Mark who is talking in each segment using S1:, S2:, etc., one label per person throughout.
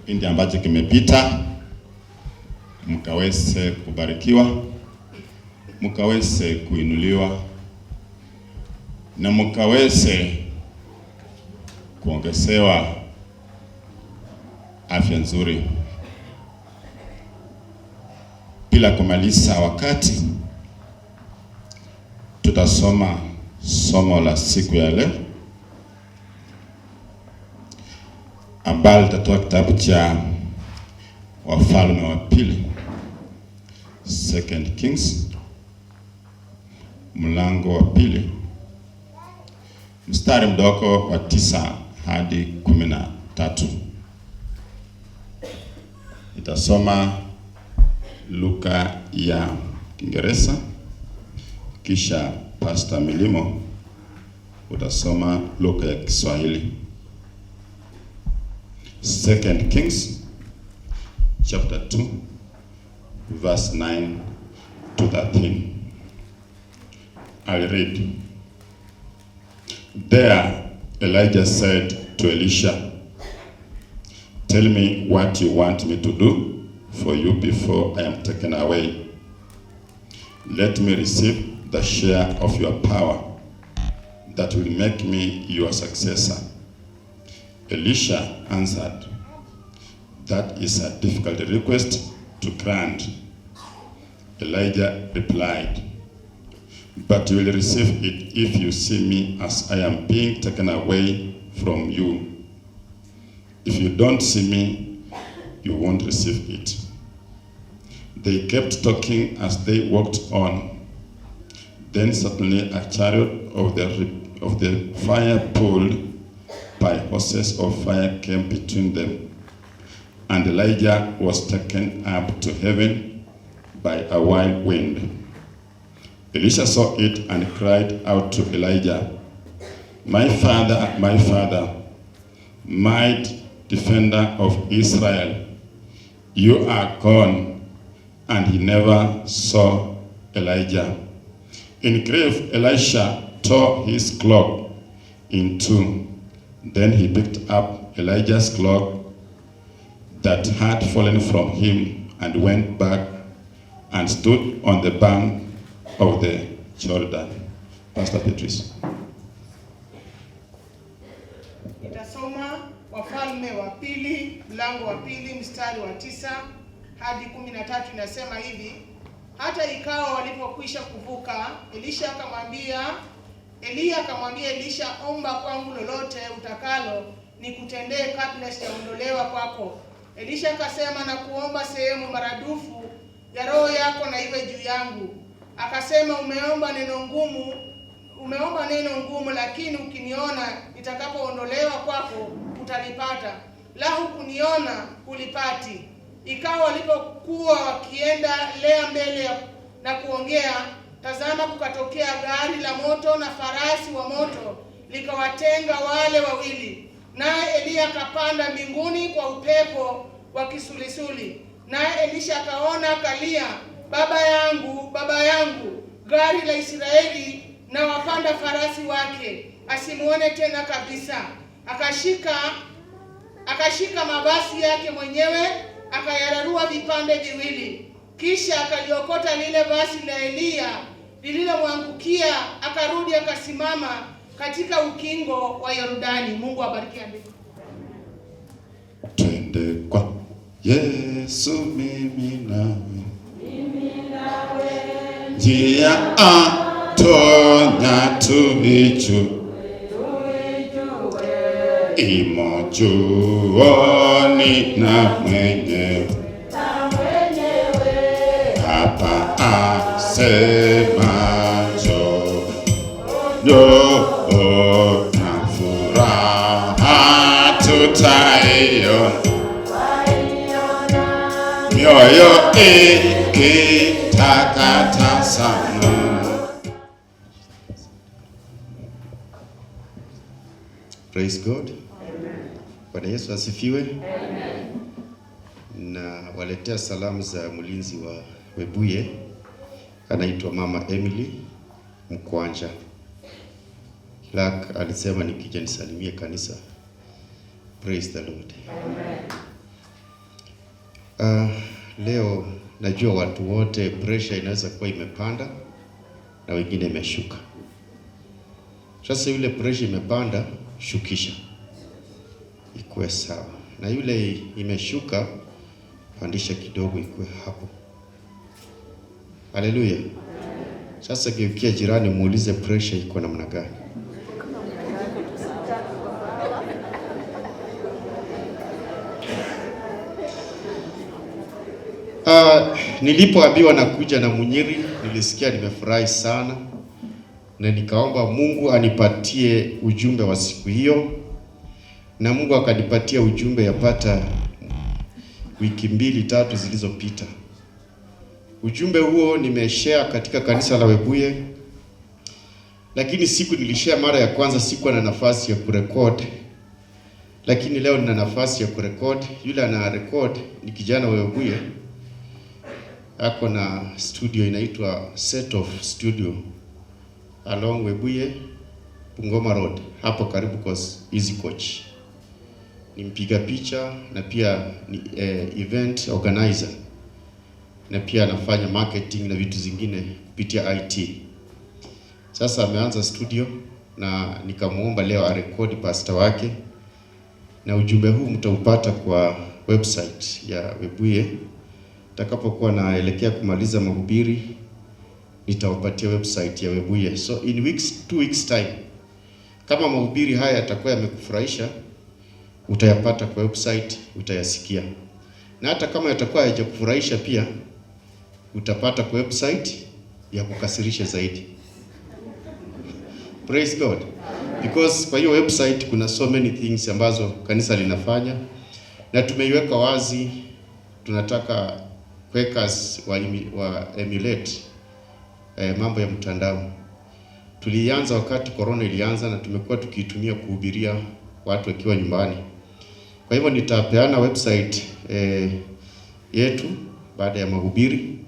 S1: kipindi ambacho kimepita, mkaweze kubarikiwa, mkaweze kuinuliwa, na mkaweze kuongezewa afya nzuri. Bila kumaliza wakati, tutasoma somo la siku ya leo ambalo litatoka kitabu cha Wafalme wa Pili, 2 Kings, mlango wa pili, mstari mdogo wa 9 hadi 13. Itasoma Luka ya Kiingereza, kisha Pastor Milimo utasoma Luka ya Kiswahili. 2 Kings chapter 2 verse 9 to 13. I'll read. There Elijah said to Elisha, "Tell me what you want me to do for you before I am taken away. Let me receive the share of your power that will make me your successor." Elisha answered, "That is a difficult request to grant." Elijah replied, "But you will receive it if you see me as I am being taken away from you. If you don't see me, you won't receive it." They kept talking as they walked on. Then suddenly a chariot of the fire pulled by horses of fire came between them, and Elijah was taken up to heaven by a wild wind. Elisha saw it and cried out to Elijah, my father, mighty defender of Israel, you are gone." And he never saw Elijah. In grief, Elisha tore his cloak in two. Then he picked up Elijah's cloak that had fallen from him and went back and stood on the bank of the Jordan. Pastor Petrus.
S2: Nitasoma Wafalme wa Pili, mlango wa pili, mstari wa 9 hadi 13. Inasema hivi: hata ikawa walipokwisha kuvuka, Elia akamwambia Elisha, "Omba kwangu lolote utakalo nikutendee kabla sijaondolewa kwako." Elisha akasema, "Na kuomba sehemu maradufu ya roho yako na iwe juu yangu." Akasema, umeomba neno ngumu, lakini ukiniona nitakapoondolewa kwako utalipata, la hukuniona hulipati. Ikawa walipokuwa wakienda lea mbele na kuongea, tazama, kukatokea gari la moto na farasi wa moto likawatenga wale wawili. Naye Elia akapanda mbinguni kwa upepo wa kisulisuli. Naye Elisha akaona akalia, baba yangu, gari la Israeli na wapanda farasi wake, asimuone tena kabisa." Akashika mabasi yake mwenyewe, akayararua vipande viwili, kisha akaliokota lile basi la Elia lililomwangukia, akarudi akasimama katika ukingo wa Yordani. Mungu abariki andiko.
S1: Twende kwa Yesu, mimi nawe njia atonya tuijue, imo juoni na mwenyewe, hapa asema njoo na furaha tutaiona, mioyo ikitakata sana.
S3: Praise God. Bwana Yesu asifiwe. Amen. Na waletea salamu za mlinzi wa Webuye, anaitwa Mama Emily Mkwanja. Clark alisema nikija nisalimie kanisa. Praise the Lord. Amen. Leo najua watu wote pressure inaweza kuwa imepanda na wengine imeshuka. Sasa yule pressure imepanda, shukisha ikuwe sawa, na yule imeshuka, pandisha kidogo ikuwe hapo. Haleluya. Sasa geukia jirani, muulize pressure iko namna gani? Nilipoambiwa nakuja na Munyiri, nilisikia nimefurahi sana, na nikaomba Mungu anipatie ujumbe wa siku hiyo, na Mungu akanipatia ujumbe yapata wiki 2-3 zilizopita. Ujumbe huo nimeshare katika kanisa la Webuye, lakini siku nilishare mara ya kwanza sikuwa na nafasi ya kurekod, lakini leo nina nafasi ya kurekod. Yule ana record ni kijana wa Webuye, ako na studio inaitwa Set of Studio along Webuye Bungoma Road, hapo karibu kwa Easy Coach. Ni mpiga picha na pia ni event organizer, na pia anafanya marketing na vitu zingine kupitia IT. Sasa ameanza studio na nikamuomba leo arekodi pastor wake, na ujumbe huu mtaupata kwa website ya Webuye. Takapokuwa naelekea kumaliza mahubiri, nitawapatia website ya Webuye. So in 2 weeks time, kama mahubiri haya yatakuwa yamekufurahisha, utayapata kwa website, utayasikia. Na hata kama yatakuwa hayajakufurahisha pia, utapata kwa website ya kukasirisha zaidi. Praise God. Because kwa hiyo website kuna so many things ambazo kanisa linafanya, na tumeiweka wazi. Tunataka Quakers wa emulate mambo ya mtandao. Tulianza wakati corona ilianza, na tumekuwa tukiitumia kuhubiria watu wakiwa nyumbani. Kwa hivyo nitapeana website yetu baada ya mahubiri,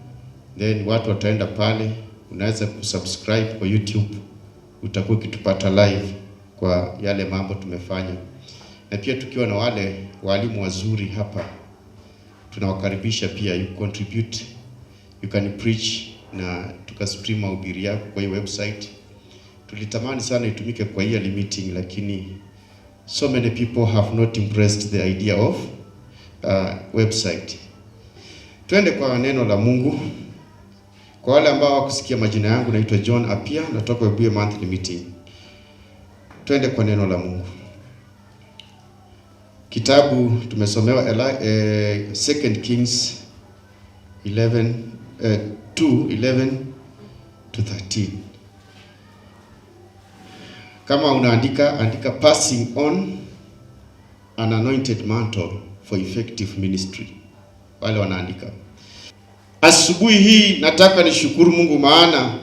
S3: then watu wataenda pale. Unaweza kusubscribe kwa YouTube, utakuwa ukitupata live kwa yale mambo tumefanya. Na pia tukiwa na wale walimu wazuri hapa, tunawakaribisha pia. You contribute, you can preach, na tukastream mahubiri yako kwa hii website. Tulitamani sana itumike kwa yearly meeting, lakini so many people have not embraced the idea of website. Twende kwa neno la Mungu. Kwa wale ambao hawakusikia majina yangu, naitwa John Apia, natoka Webuye monthly meeting. Twende kwa neno la Mungu. Kitabu tumesomewa 2 Kings 2:11-13. Kama unaandika, andika passing on an anointed mantle for effective ministry. Wale wanaandika. Asubuhi hii nataka nishukuru Mungu, maana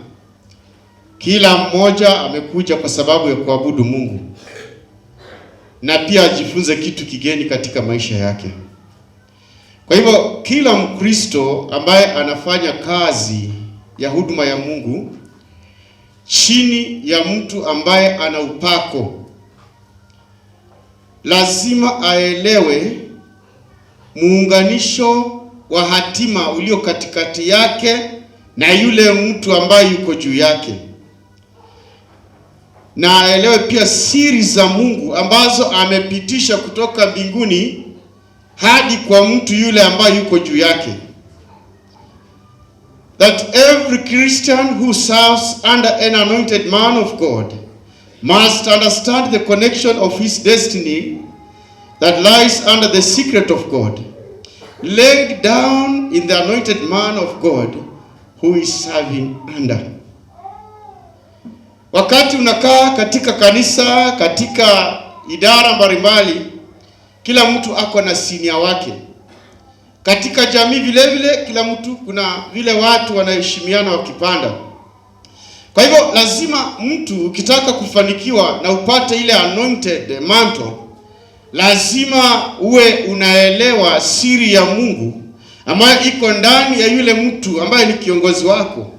S3: kila mmoja amekuja kwa sababu ya kuabudu Mungu, na pia ajifunze kitu kigeni katika maisha yake. Kwa hivyo kila Mkristo ambaye anafanya kazi ya huduma ya Mungu chini ya mtu ambaye ana upako, lazima aelewe muunganisho wa hatima ulio katikati yake na yule mtu ambaye yuko juu yake, na aelewe pia siri za Mungu ambazo amepitisha kutoka mbinguni hadi kwa mtu yule ambaye yuko juu yake. That every Christian who serves under an anointed man of God must understand the connection of his destiny that lies under the secret of God, laid down in the anointed man of God who is serving under. Wakati unakaa katika kanisa, katika idara mbalimbali, kila mtu ako na senior wake. Katika jamii vile vile kila mtu kuna vile watu wanaheshimiana wakipanda. Kwa hivyo lazima mtu ukitaka kufanikiwa na upate ile anointed mantle, lazima uwe unaelewa siri ya Mungu ambayo iko ndani ya yule mtu ambaye ni kiongozi wako.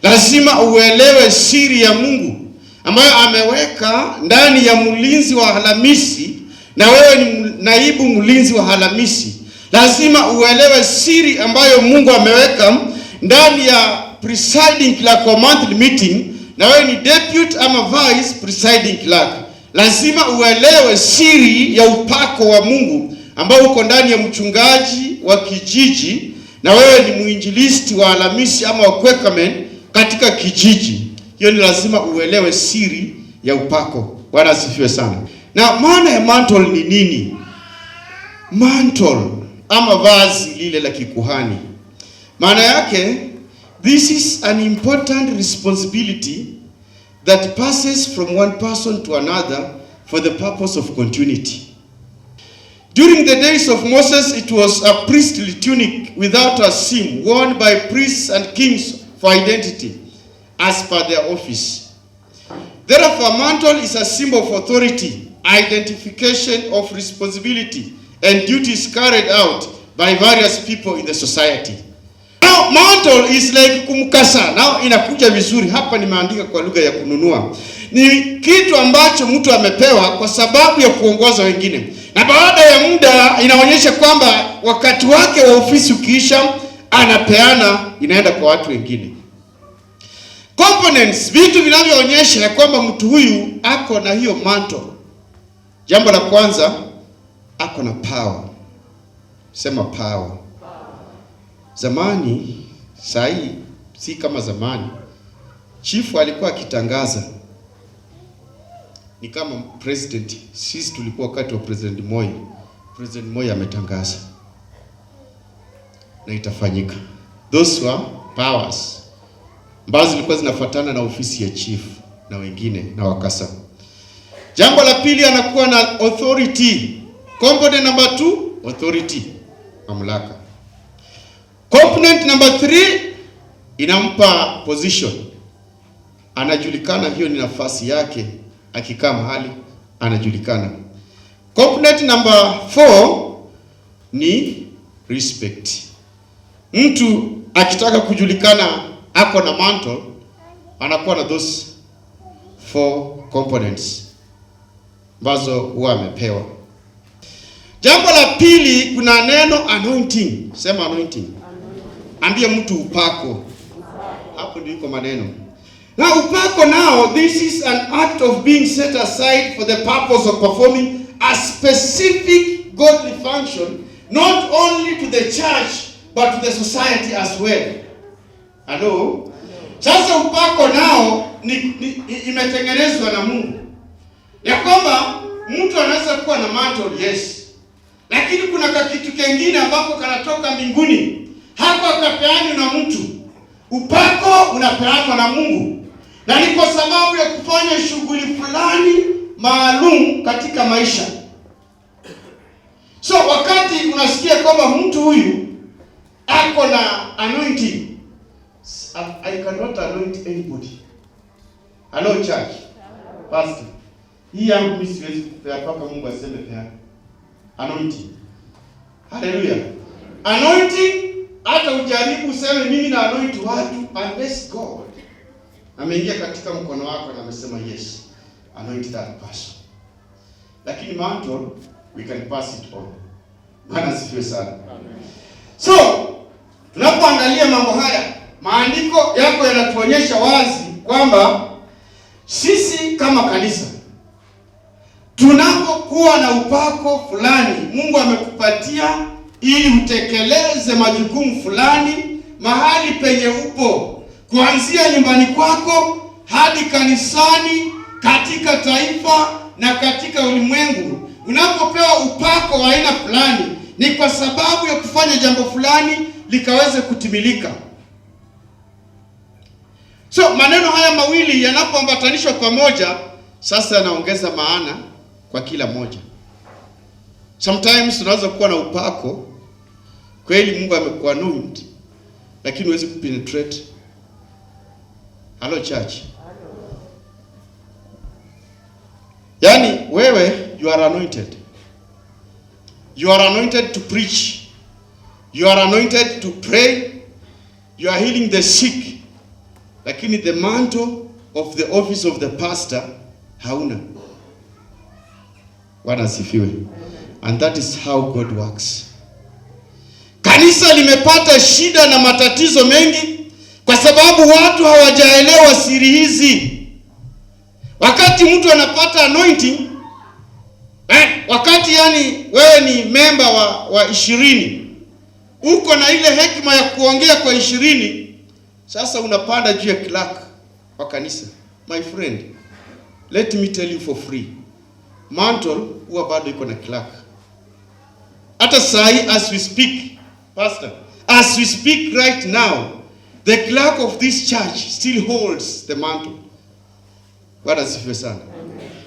S3: Lazima uelewe siri ya Mungu ambayo ameweka ndani ya mlinzi wa halamisi, na wewe ni naibu mlinzi wa halamisi. Lazima uelewe siri ambayo Mungu ameweka ndani ya presiding clerk wa monthly meeting, na wewe ni deputy ama vice presiding clerk. Lazima uelewe siri ya upako wa Mungu ambao uko ndani ya mchungaji wa kijiji, na wewe ni muinjilisti wa Alhamisi ama wa Kwekamen katika kijiji. Hiyo ni lazima uelewe siri ya upako. Bwana asifiwe sana. Na maana ya mantle ni nini? Mantle ama vazi lile la kikuhani, maana yake, this is an important responsibility that passes from one person to another for the purpose of continuity. During the days of Moses, it was a priestly tunic without a seam, worn by priests and kings for identity as per their office. Therefore, mantle is a symbol of authority, identification of responsibility and duties carried out by various people in the society. Now, mantle is like kumkasa. Now, inakuja vizuri. Hapa nimeandika kwa lugha ya kununua. Ni kitu ambacho mtu amepewa kwa sababu ya kuongoza wengine. Na baada ya muda inaonyesha kwamba wakati wake wa ofisi ukiisha, anapeana, inaenda kwa watu wengine. Components, vitu vinavyoonyesha kwamba mtu huyu ako na hiyo mantle. Jambo la kwanza, ako na power. Sema power. Zamani, sahi si kama zamani. Chifu alikuwa akitangaza. Ni kama president. Sisi tulikuwa wakati wa President Moi. President Moi ametangaza na itafanyika. Those were powers ambazo zilikuwa zinafuatana na ofisi ya chief na wengine na wakasa. Jambo la pili, anakuwa na authority. Component number 2, authority, mamlaka. Component number 3, inampa position. Anajulikana, hiyo ni nafasi yake, akikaa mahali anajulikana. Component number 4 ni respect. Mtu akitaka kujulikana ako na mantle, anakuwa na those 4 components ambazo huwa amepewa. Jambo la pili, kuna neno anointing. Sema anointing. Ambia mtu upako. Hapo ndio iko maneno. Na upako now, this is an act of being set aside for the purpose of performing a specific godly function, not only to the church but to the society as well. Hello? Sasa upako nao imetengenezwa na Mungu. Ya kwamba mtu anaweza kuwa na mantle, yes. Lakini kuna kitu kingine ambako kanatoka mbinguni. Hapo akapeanwa na mtu. Upako unapeanwa na Mungu. Na ni kwa sababu ya kufanya shughuli fulani maalum katika maisha. So wakati unasikia kwamba mtu huyu ako na anointing, I cannot anoint anybody. Hello church. Pastor. Hii yangu mimi siwezi kupea paka Mungu aseme pea. Anointing. Hallelujah. Anointing, hata ujaribu useme mimi na anoint watu, unless God ameingia katika mkono wako na amesema yes, anoint that person. Lakini mantle, we can pass it on. Bwana asifiwe sana. So, tunapoangalia mambo haya, maandiko yako yanatuonyesha wazi kwamba sisi kama kanisa tunapokuwa na upako fulani Mungu amekupatia ili utekeleze majukumu fulani mahali penye upo, kuanzia nyumbani kwako hadi kanisani, katika taifa na katika ulimwengu. Unapopewa upako wa aina fulani ni kwa sababu ya kufanya jambo fulani likaweze kutimilika. So maneno haya mawili yanapoambatanishwa pamoja, sasa yanaongeza maana kwa kila moja. Sometimes tunaweza kuwa na upako kweli, Mungu amekuanoint, lakini huwezi kupenetrate. Hello church. Yani wewe, you are anointed. You are anointed to preach. You are anointed to pray. You are healing the sick. Lakini the mantle of the office of the pastor hauna. Bwana asifiwe. And that is how God works. Kanisa limepata shida na matatizo mengi kwa sababu watu hawajaelewa siri hizi. Wakati mtu anapata anointing, wakati yani wewe ni memba wa 20, uko na ile hekima ya kuongea kwa 20, sasa unapanda juu ya clerk wa kanisa. My friend, let me tell you for free, mantle huwa bado iko na clerk. Hata sahi as we speak, pastor, as we speak right now, the clerk of this church still holds the mantle. Bwana asifiwe sana.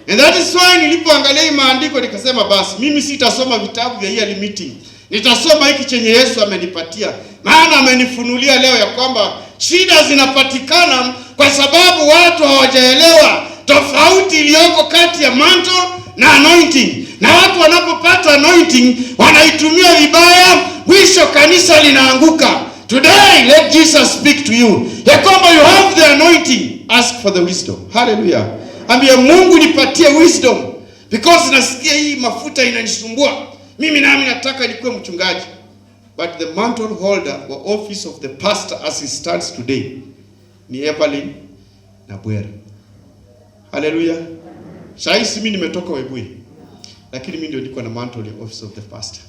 S3: And that is why nilipoangalia maandiko nikasema basi mimi sitasoma vitabu vya yearly meeting. Nitasoma hiki chenye Yesu amenipatia. Maana amenifunulia leo ya kwamba shida zinapatikana kwa sababu watu hawajaelewa tofauti iliyoko kati ya mantle na anointing. Na watu wanapopata anointing wanaitumia vibaya, mwisho kanisa linaanguka. Today let Jesus speak to you. Ya kwamba you have the anointing, ask for the wisdom. Hallelujah. Ambia Mungu nipatie wisdom because nasikia hii mafuta inanisumbua. Mimi nami nataka nikuwe mchungaji. But the mantle holder or office of the pastor as he stands today ni Evelyn na Bwera. Hallelujah. Sasa mimi nimetoka Webuye, lakini mimi ndio niko na mantle ya office of the pastor.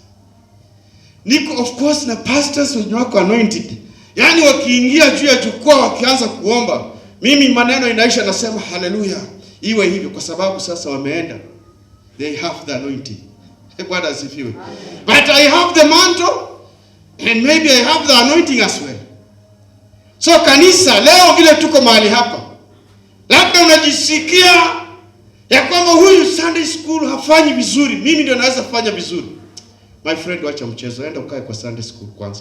S3: Niko of course na pastors wenye wako anointed. Yaani wakiingia juu ya jukwaa wakianza kuomba, mimi maneno inaisha nasema hallelujah. Iwe hivyo kwa sababu sasa wameenda. They have the anointing. Bwana asifiwe. But I have the mantle and maybe I have the anointing as well. So kanisa leo vile tuko mahali hapa, labda unajisikia ya kwamba huyu Sunday school hafanyi vizuri, mimi ndio naweza kufanya vizuri. My friend, wacha mchezo, enda ukae kwa Sunday school kwanza.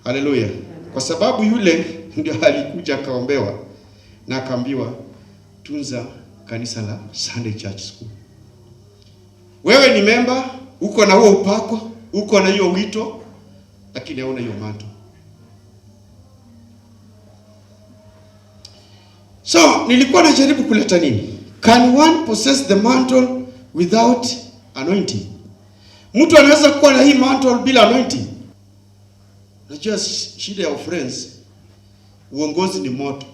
S3: Hallelujah. Kwa sababu yule ndio alikuja akaombewa na akaambiwa tunza kanisa la Sunday Church School. Wewe ni member, uko na huo upako, uko na hiyo wito, lakini hauna hiyo mantle. So, nilikuwa najaribu kuleta nini? Can one possess the mantle without anointing? Mtu anaweza kuwa na hii mantle bila anointing? Najua shida ya friends, uongozi ni moto.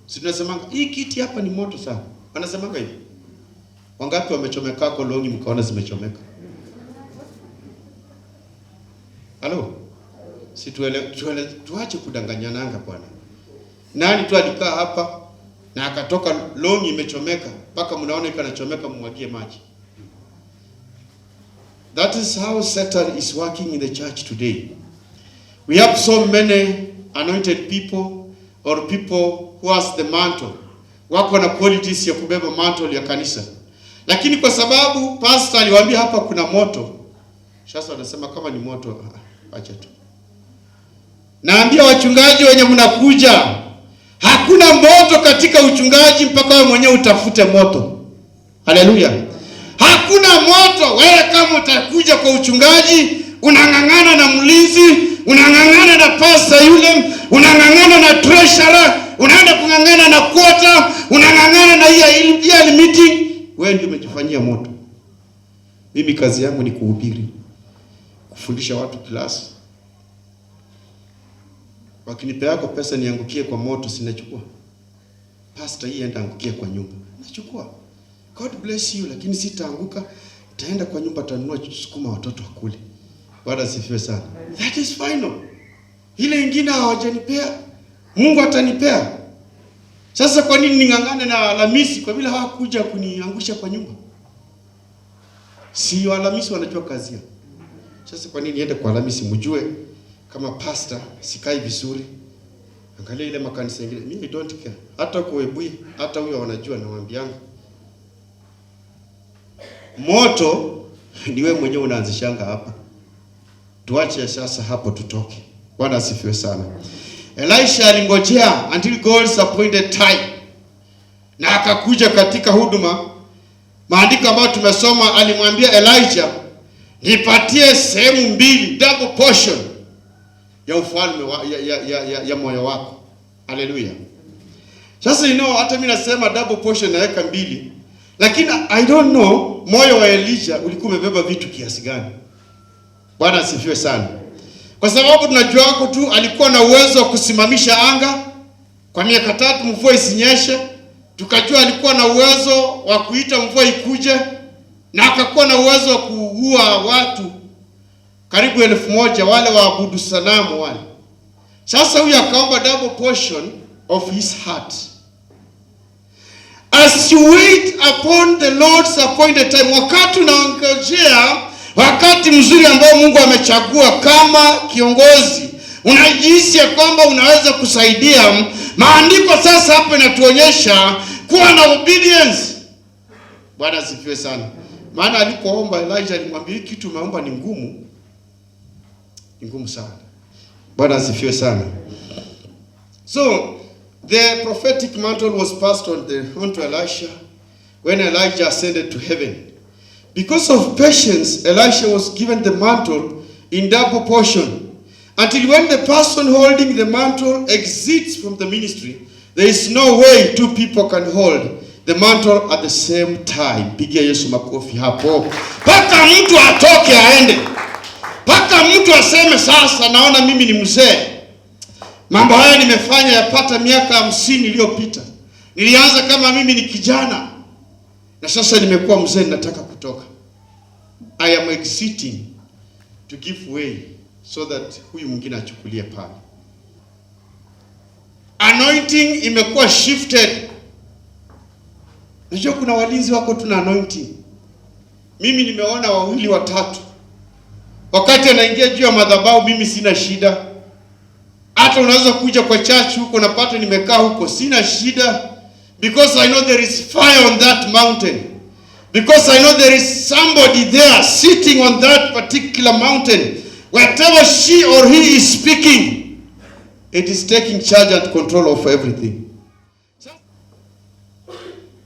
S3: Si tunasemanga hii kiti hapa ni moto sana. Wanasemanga hivi. Wangapi wamechomeka kwa longi mkaona zimechomeka? Halo? Si tuache kudanganyananga bwana. Nani tu alikaa hapa na akatoka longi imechomeka mpaka mnaona iko inachomeka mmwagie maji. That is how Satan is working in the church today. We have so many anointed people or people who has the mantle. Wako na qualities ya kubeba mantle ya kanisa. Lakini kwa sababu pastor aliwaambia hapa kuna moto, sasa wanasema kama ni moto, acha tu. Naambia wachungaji wenye mnakuja, hakuna moto katika uchungaji mpaka wewe mwenyewe utafute moto. Haleluya. Hakuna moto. Wewe kama utakuja kwa uchungaji, unang'ang'ana na mlinzi, unang'ang'ana na pastor yule, unang'ang'ana na treasurer, unaenda kung'ang'ana na quota, unang'ang'ana na hii meeting, wewe ndio umejifanyia moto. Mimi kazi yangu ni kuhubiri, kufundisha watu class. Wakinipa yako pesa niangukie kwa moto, sinachukua. Pastor hii enda angukia kwa nyumba, nachukua. God bless you, lakini sitaanguka. Taenda kwa nyumba tanunua sukuma watoto wakule. Bwana asifiwe sana. That is final. Ile nyingine hawajanipea, Mungu atanipea. Sasa kwa nini ningangane na Alhamisi kwa vile hawakuja kuniangusha kwa nyumba? Si Alhamisi wanajua kazi yao. Sasa kwa nini niende kwa Alhamisi mjue kama pastor sikai vizuri? Angalia ile makanisa mengine, mimi don't care. Hata kwa Webuye, hata huyo wanajua na waambianga. Moto ni wewe mwenyewe unaanzishanga hapa. Tuache sasa hapo tutoke. Bwana asifiwe sana. Elisha alingojea until God's appointed time. Na akakuja katika huduma. Maandiko ambayo tumesoma alimwambia Elijah, nipatie sehemu 2, double portion ya ufalme ya moyo wako. Haleluya. Sasa hata mimi nasema double portion naweka 2. Lakini I don't know moyo wa Elijah ulikuwa umebeba vitu kiasi gani. Bwana asifiwe sana. Kwa sababu tunajua wako tu alikuwa na uwezo wa kusimamisha anga kwa miaka 3 mvua isinyeshe. Tukajua alikuwa na uwezo wa kuita mvua ikuje, na akakuwa na uwezo wa kuua watu karibu 1000 wale waabudu sanamu wale. Sasa huyu akaomba double portion of his heart. As you wait upon the Lord's appointed time, wakati unaongojea wakati mzuri ambao Mungu amechagua kama kiongozi, unajihisi ya kwamba unaweza kusaidia. Maandiko sasa hapa inatuonyesha kuwa na obedience. Bwana asifiwe sana. Maana alipoomba Elijah alimwambia kitu umeomba ni ngumu. Ni ngumu sana. Bwana asifiwe sana. So the prophetic mantle was passed on to Elisha when Elijah ascended to heaven. Because of patience, Elisha was given the mantle in double portion. Until when the person holding the mantle exits from the ministry, there is no way 2 people can hold the mantle at the same time. Pigia Yesu makofi hapo. Paka mtu atoke aende. Paka mtu aseme sasa naona mimi ni mzee. Mambo haya nimefanya yapata miaka 50 iliyopita. Nilianza kama mimi ni kijana. Na sasa nimekuwa mzee, nataka kutoka. I am exiting to give way so that huyu mwingine achukulie pale. Anointing imekuwa shifted. Najua kuna walinzi wako tuna anointing. Mimi nimeona 2 watatu. Wakati anaingia juu ya madhabahu mimi sina shida. Hata unaweza kuja kwa church huko napata nimekaa huko sina shida, because I know there is fire on that mountain. Because I know there is somebody there sitting on that particular mountain. Whatever she or he is speaking, it is taking charge and control of everything.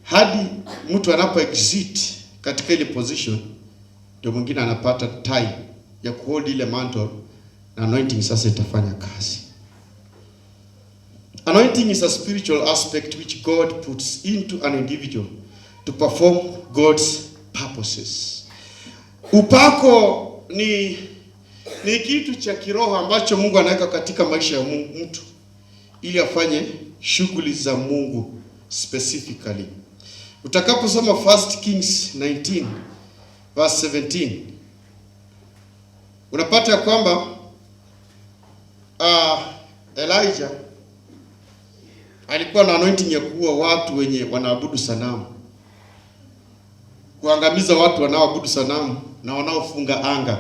S3: Hadi mtu anapo exit katika ile position, ndio mwingine anapata time ya kuhold ile mantle na anointing sasa itafanya kazi. Anointing is a spiritual aspect which God puts into an individual to perform God's purposes. Upako ni kitu cha kiroho ambacho Mungu anaweka katika maisha ya mtu ili afanye shughuli za Mungu specifically. Utakaposoma 1 Kings 19 verse 17, unapata ya kwamba Elijah alikuwa na anointing ya kuua watu wenye wanaabudu sanamu, kuangamiza watu wanaoabudu sanamu na wanaofunga anga.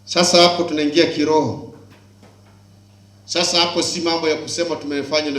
S3: Sasa hapo tunaingia kiroho. Sasa hapo si mambo ya kusema tumefanya